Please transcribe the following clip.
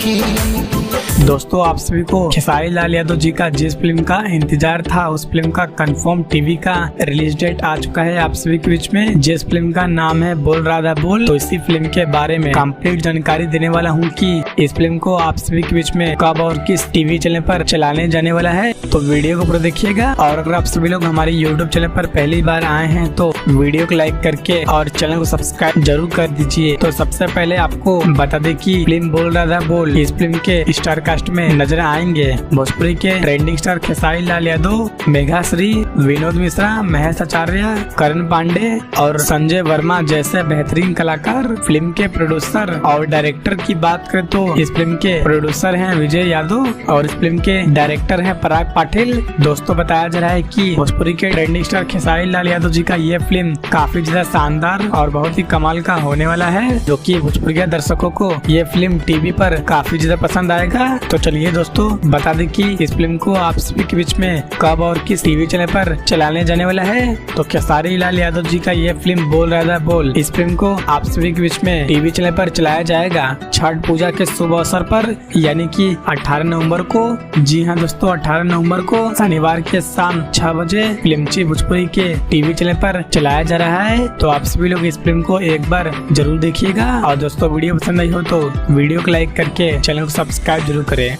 दोस्तों आप सभी को खेसारी लाल यादव जी का जिस फिल्म का इंतजार था उस फिल्म का कंफर्म टीवी का रिलीज डेट आ चुका है आप सभी के बीच में। जिस फिल्म का नाम है बोल राधा बोल। तो इसी फिल्म के बारे में कंप्लीट जानकारी देने वाला हूं कि इस फिल्म को आप सभी के बीच में कब और किस टीवी चैनल पर चलाने जाने वाला है। तो वीडियो को पूरा देखिएगा। और अगर आप सभी लोग हमारे यूट्यूब चैनल पर पहली बार आए हैं तो वीडियो को लाइक करके और चैनल को सब्सक्राइब जरूर कर दीजिए। तो सबसे पहले आपको बता दें कि फिल्म बोल राधा बोल इस फिल्म के स्टार कास्ट में नजर आएंगे भोजपुरी के ट्रेंडिंग स्टार खेसारी लाल यादव, मेघा श्री, विनोद मिश्रा, महेश आचार्य, करण पांडे और संजय वर्मा जैसे बेहतरीन कलाकार। फिल्म के प्रोड्यूसर और डायरेक्टर की बात करें तो इस फिल्म के प्रोड्यूसर हैं विजय यादव और इस फिल्म के डायरेक्टर हैं पराग पाटिल। दोस्तों बताया जा रहा है कि भोजपुरी के ट्रेंडिंग स्टार खेसारी लाल यादव जी का ये फिल्म काफी ज्यादा शानदार और बहुत ही कमाल का होने वाला है, जो कि भोजपुरी के दर्शकों को ये फिल्म टीवी पर काफी ज्यादा पसंद आएगा। तो चलिए दोस्तों बता दें कि इस फिल्म को आप सभी के बीच में कब और किस टीवी चैनल पर चलाने जाने वाला है। तो खेसारी लाल यादव जी का ये फिल्म बोल राधा बोल इस फिल्म को आप सभी के बीच में टीवी चैनल पर चलाया जाएगा छठ पूजा के शुभ अवसर पर, यानी कि 18 नवंबर को। जी हाँ दोस्तों, 18 नवंबर को शनिवार के शाम 6 बजे फिल्मची भोजपुरी के टीवी चैनल पर चलाया जा रहा है। तो आप सभी लोग इस फिल्म को एक बार जरूर देखिएगा। और दोस्तों वीडियो पसंद आई हो तो वीडियो को लाइक करके चैनल को सब्सक्राइब जरूर करें।